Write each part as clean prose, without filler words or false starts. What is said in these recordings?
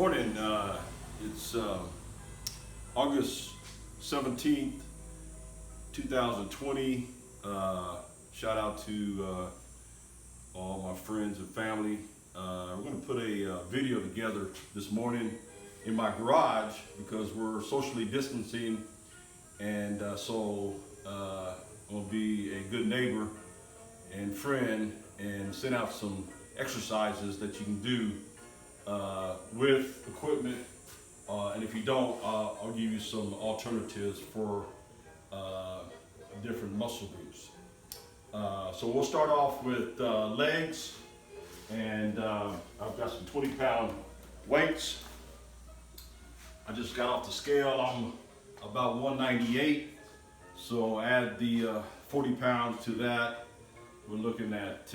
Morning. It's August 17th, 2020. Shout out to all my friends and family. We're going to put a video together this morning in my garage because we're socially distancing, and so I'm going to be a good neighbor and friend and send out some exercises that you can do with equipment, and if you don't, I'll give you some alternatives for different muscle groups. So we'll start off with legs, and I've got some 20-pound weights. I just got off the scale. I'm about 198, so add the 40 pounds to that. We're looking at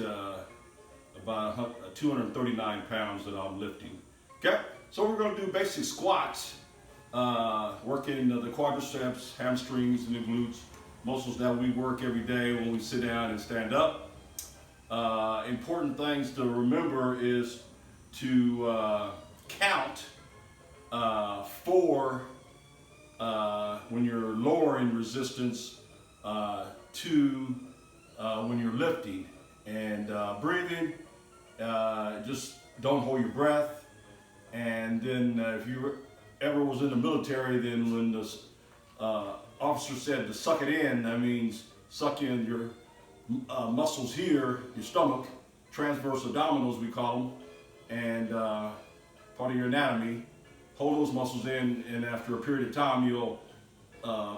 about 239 pounds that I'm lifting. Okay, so we're going to do basic squats, working the quadriceps, hamstrings, and the glutes, muscles that we work every day when we sit down and stand up. Important things to remember is to count four when you're lowering resistance, two when you're lifting, and breathing. Just don't hold your breath. And then if you ever was in the military, then when the officer said to suck it in, that means suck in your muscles here, your stomach, transverse abdominals we call them, and part of your anatomy. Hold those muscles in, and after a period of time, you'll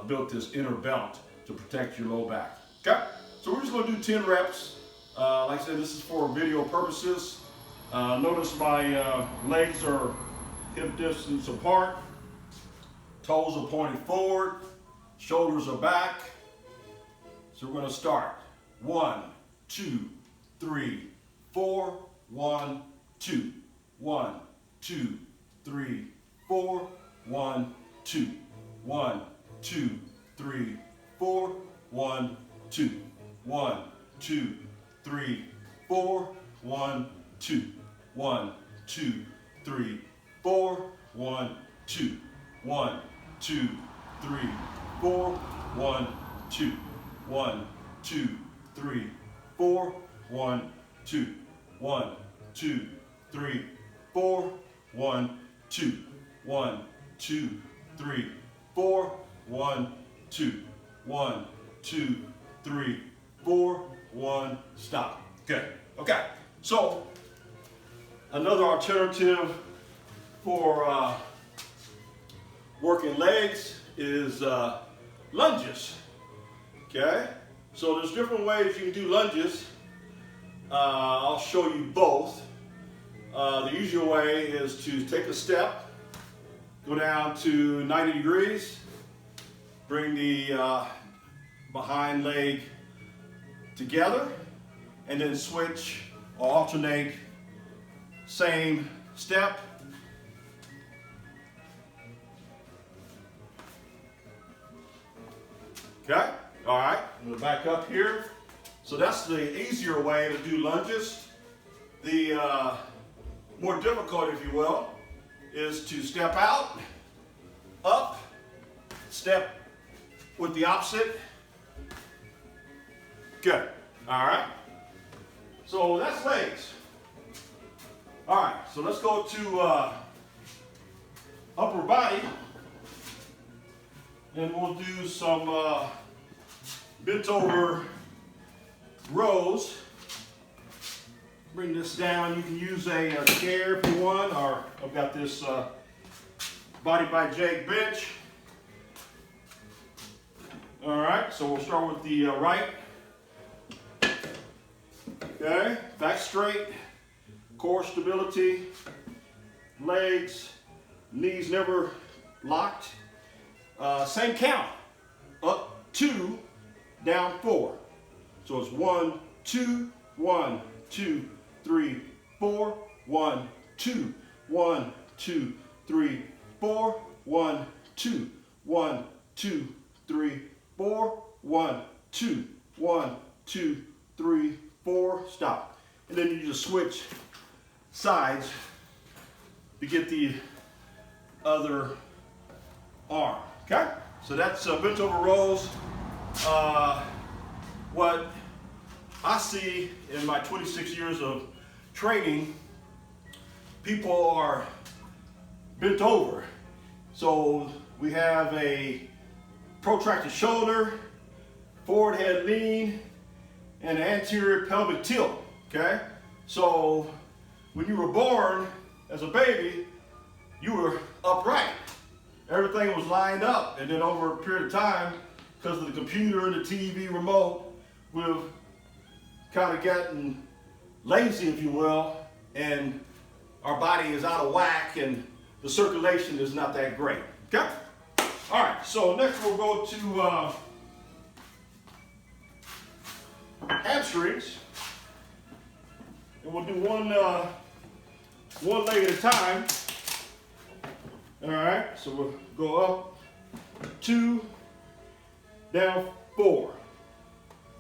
build this inner belt to protect your low back. Okay, so we're just going to do 10 reps. Like I said, this is for video purposes. Notice my legs are hip distance apart, toes are pointed forward, shoulders are back. So we're going to start. 1, 2, 3, 4, 1, 2, 1, 2, 3, 4, 1, 2, 1, 2, 3, 4, 1, 2, 1, 2, 3, 4, 1, 2, 1, 2, 3, 4, 1, 2, 1, 2, 3, 4, 1, 2, 1, 2, 3, 4, 1, 2, 1, 2, 3, 4, 1, 2, 1, 2, 3, 4, 1, 2, 1, 2, 3, 4, 1, stop. Good. Okay. So another alternative for working legs is lunges. Okay. So there's different ways you can do lunges. I'll show you both. The usual way is to take a step, go down to 90 degrees, bring the behind leg together, and then switch or alternate, same step. Okay, all right, I'm gonna back up here. So that's the easier way to do lunges. The more difficult, if you will, is to step out, up, step with the opposite. Good. All right. So that's legs. All right. So let's go to upper body, and we'll do some bent over rows. Bring this down. You can use a chair if you want, or I've got this Body by Jake bench. All right. So we'll start with the right. Okay, back straight, core stability, legs, knees never locked. Same count, up 2, down 4. So it's 1, 2, 1, 2, 3, 4, 1, 2, 1, 2, 3, 4, 1, 2, 1, 2, 3, 4, 1, 2, 1, 2, 3, 4, stop. And then you just switch sides to get the other arm. Okay? So that's bent over rows. What I see in my 26 years of training, people are bent over. So we have a protracted shoulder, forward head lean, and anterior pelvic tilt, okay? So when you were born as a baby, you were upright. Everything was lined up, and then over a period of time, because of the computer and the TV remote, we've kind of gotten lazy, if you will, and our body is out of whack and the circulation is not that great, okay? All right, so next we'll go to hamstrings, and we'll do one leg at a time. All right, so we'll go up 2, down 4.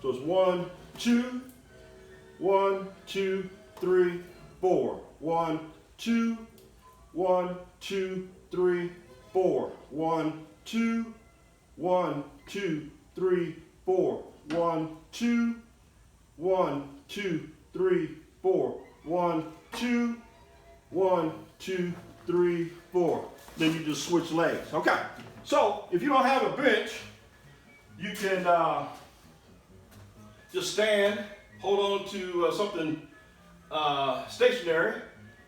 So it's 1, 2, 1, 2, 3, 4. 1, 2, 1, 2, 3, 4. 1, 2, 1, 2, 3, 4. 1, 2, 1, 2, 3, 4. 1, 2, 1, 2, 3, 4. Then you just switch legs. Okay. So if you don't have a bench, you can just stand, hold on to something stationary,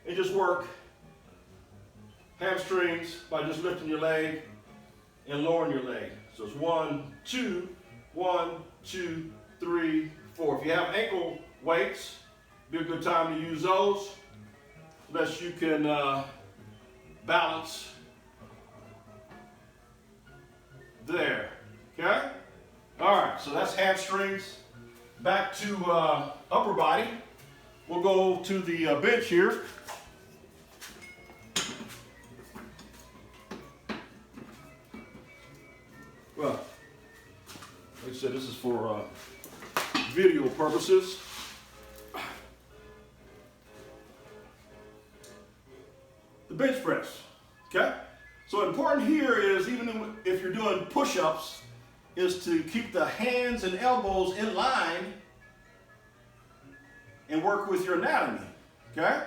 and just work hamstrings by just lifting your leg and lowering your leg. So it's 1, 2, 1, 2, 3, 4. If you have ankle weights, be a good time to use those, unless you can balance there. Okay? All right, so that's hamstrings. Back to upper body. We'll go to the bench here. Well, like I said, this is for video purposes. The bench press, okay? So important here is, even if you're doing push-ups, is to keep the hands and elbows in line and work with your anatomy, okay?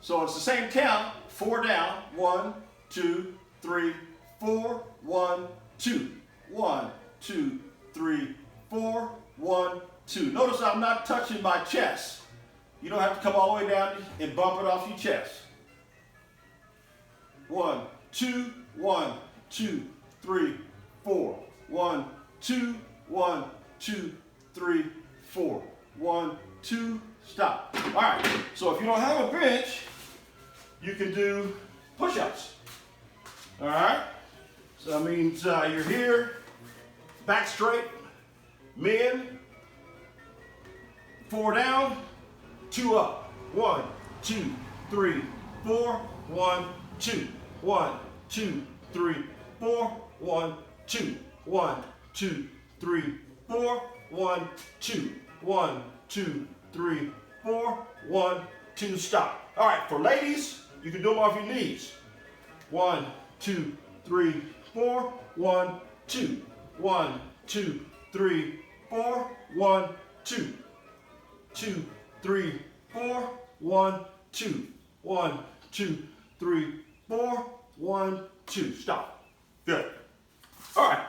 So it's the same count, 4 down, 1, 2, 3, 4, 1, 2, 1, 2, 3, 4, 1, 2. Notice I'm not touching my chest. You don't have to come all the way down and bump it off your chest. 1, 2, 1, 2, 3, 4. 1, 2, 1, 2, 3, 4. 1, 2, stop. All right, so if you don't have a bench, you can do push-ups. All right, so that means you're here, back straight, men, 4 down, 2 up. 1, 2, 3, 4. 1, 2. 1, 2, 3, 4. 1, 2. 1, 2, 3, 4. 1, 2. 1, 2, 3, 4. 1, 2, stop. All right, for ladies, you can do them off your knees. 1, 2, 3, 4. 1, 2. 1, 2, 3, 4. 1, 2. 2, 3, 4. 1, 2. 1, 2, 3, 4. 1, 2. Stop. Good. All right.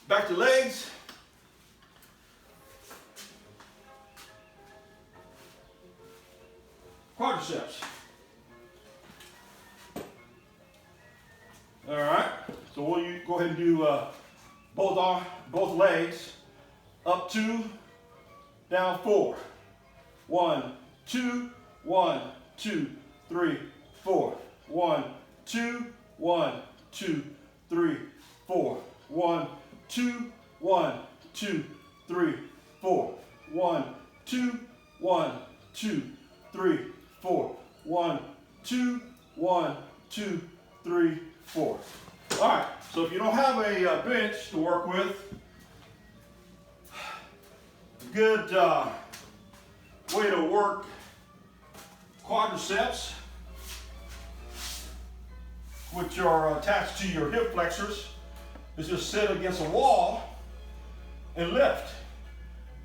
Back to legs. Quadriceps. All right. So we'll go ahead and do both legs. Up 2, down 4. 1, 2, 1, 2, 3, 4. 1, 2, 1, 2, 3, 4. 1, 2, 1, 2, 3, 4. 1, 2, 1, 2, 3, 4. 1, 2, 1, 2, 3, 4. All right, so if you don't have a bench to work with, a good way to work quadriceps which are attached to your hip flexors, is just sit against a wall and lift.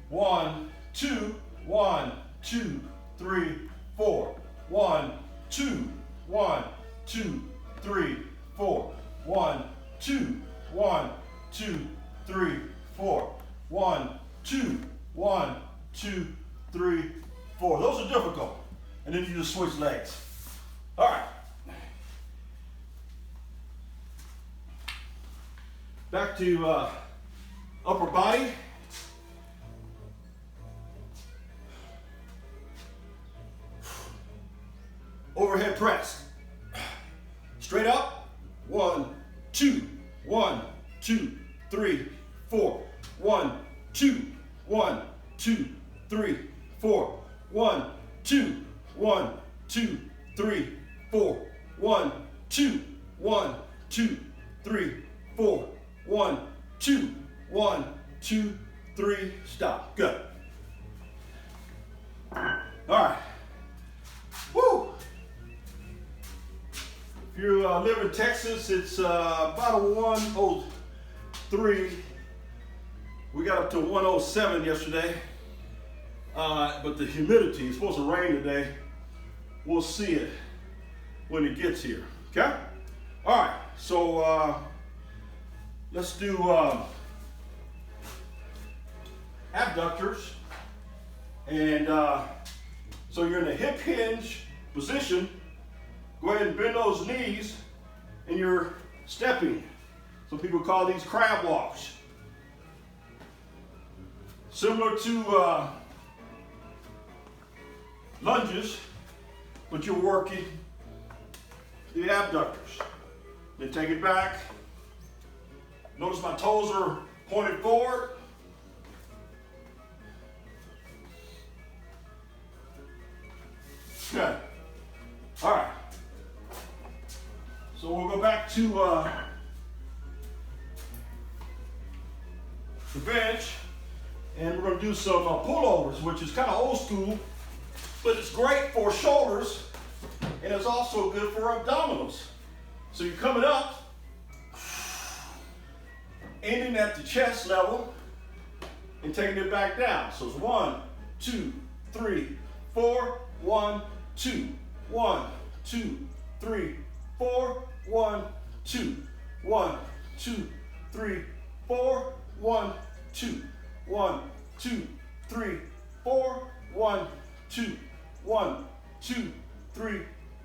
1, 2, 1, 2, 3, 4. 1, 2, 1, 2, 3, 4. 1, 2, 1, 2, 3, 4. 1, 2, 1, 2, 3, 4. Those are difficult. And then you just switch legs. All right. Back to upper body. Overhead press. Straight up. 1, 2, 1, 2, 3, 4. 1, 2, 1, 2, 3, 4. 1, 2, 1, 2, 3, 4. 1, 2, 1, 2, 3, 4. 1, 2, 1, 2, 3, stop. Good. All right. Woo! If you live in Texas, it's about a 103. We got up to 107 yesterday, but the humidity is supposed to rain today. We'll see it when it gets here. Okay? All right. So let's do abductors, and so you're in a hip hinge position. Go ahead and bend those knees, and you're stepping. Some people call these crab walks. Similar to lunges, but you're working the abductors. Then take it back. Notice my toes are pointed forward. Good. All right. So we'll go back to the bench, and we're going to do some pullovers, which is kind of old school, but it's great for shoulders, and it's also good for abdominals. So you're coming up, ending at the chest level, and taking it back down. So it's 1, 2, 3, 4, 1, 2, 1, 2, 3, 4, 1, 2, 1, 2, 3, 4, 1, 2, 1, 2, 3, 4, 1, 2, 1, 2, 3,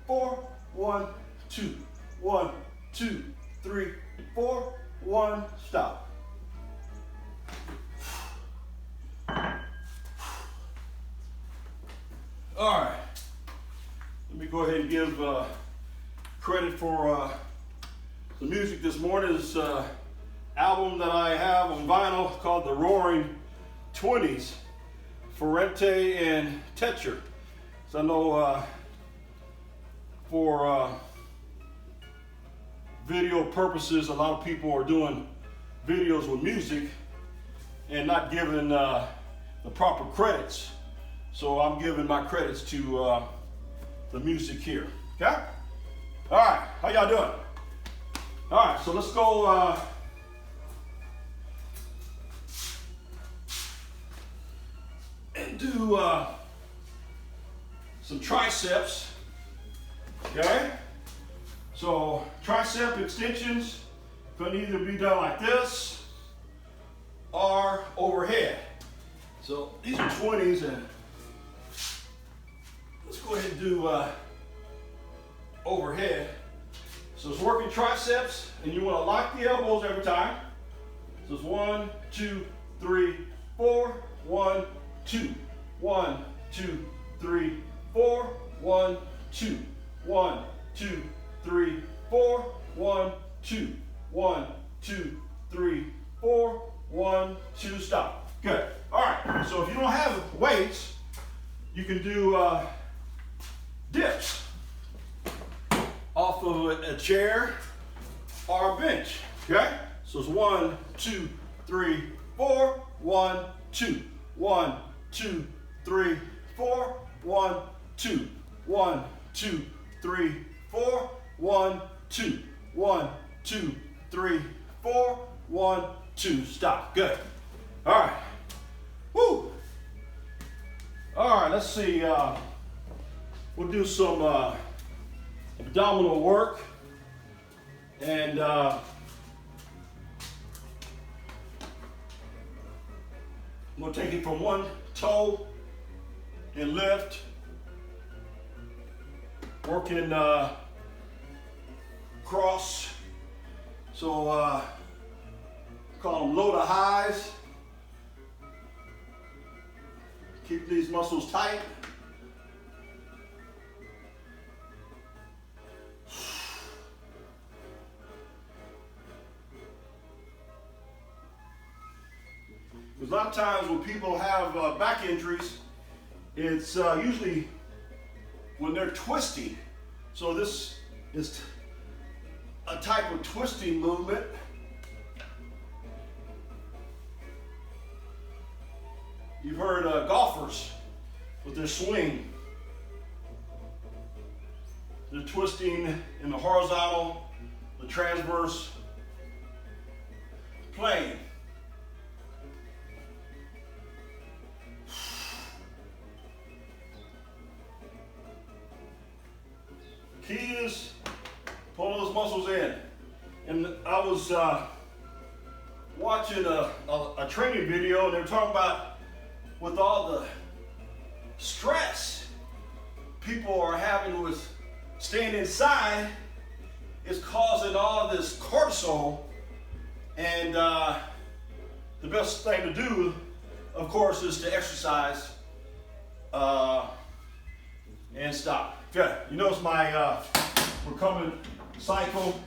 4, 1, 2, 1, 2, 3, 4, 1, stop. All right. Let me go ahead and give credit for the music this morning. This album that I have on vinyl called The Roaring '20s, Ferrante and Tetcher. So I know for video purposes, a lot of people are doing videos with music and not giving the proper credits. So I'm giving my credits to the music here. Okay? All right, how y'all doing? All right, so let's go and do some triceps. Okay? So tricep extensions can either be done like this or overhead. So these are 20s, and let's go ahead and do overhead. So it's working triceps, and you want to lock the elbows every time. So it's 1, 2, 3, 4, 1, 2, 1, 2, 3, 4, 1, 2, 1, 2, 3, 4, 1, 2, 1, 2, 3, 4, 1, 2, stop. Good. All right. So if you don't have weights, you can do dips off of a chair or a bench. Okay? So it's 1, 2, 3, 4, 1, 2, 1, 2, 3, 4, 1, 2, 1, 2, 3, 4, 1, 2, 1, 2, 3, 4. 1, 2. Stop. Good. All right. Woo. All right. Let's see. We'll do some abdominal work, and I'm gonna take it from one toe and lift, working cross. So call them low to highs. Keep these muscles tight. Because a lot of times when people have back injuries, it's usually when they're twisting. So this is a type of twisting movement. You've heard golfers with their swing. They're twisting in the horizontal, the transverse plane. The key is pull those muscles in. And I was watching a training video, and they were talking about with all the stress people are having with staying inside, it's causing all this cortisol. And the best thing to do, of course, is to exercise and stop. Good. You notice my recumbent cycle.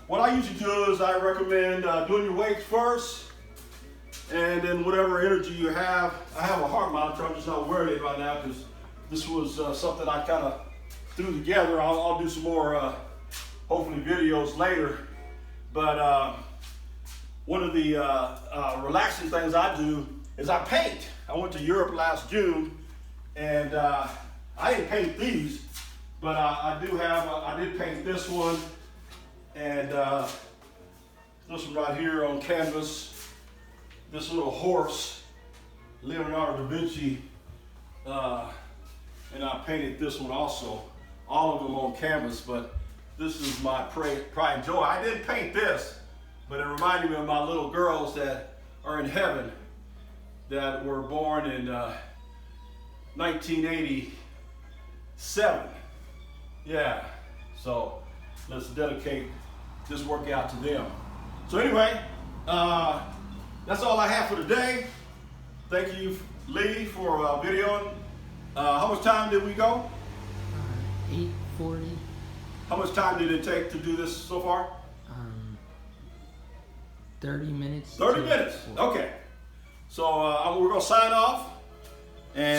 What I usually do is I recommend doing your weights first, and then whatever energy you have. I have a heart monitor. I'm just not wearing it right now because this was something I kind of threw together. I'll do some more, hopefully, videos later. But one of the relaxing things I do is I paint. I went to Europe last June, and I didn't paint these, but I did paint this one, and this one right here on canvas. This little horse, Leonardo da Vinci, and I painted this one also. All of them on canvas, but this is my pride and joy. I didn't paint this, but it reminded me of my little girls that are in heaven that were born in 1987. Yeah, so let's dedicate this workout to them. So anyway, that's all I have for today. Thank you, Lee, for videoing. How much time did we go? 8:40. How much time did it take to do this so far? 30 minutes. 30 minutes. Okay. So we're going to sign off. And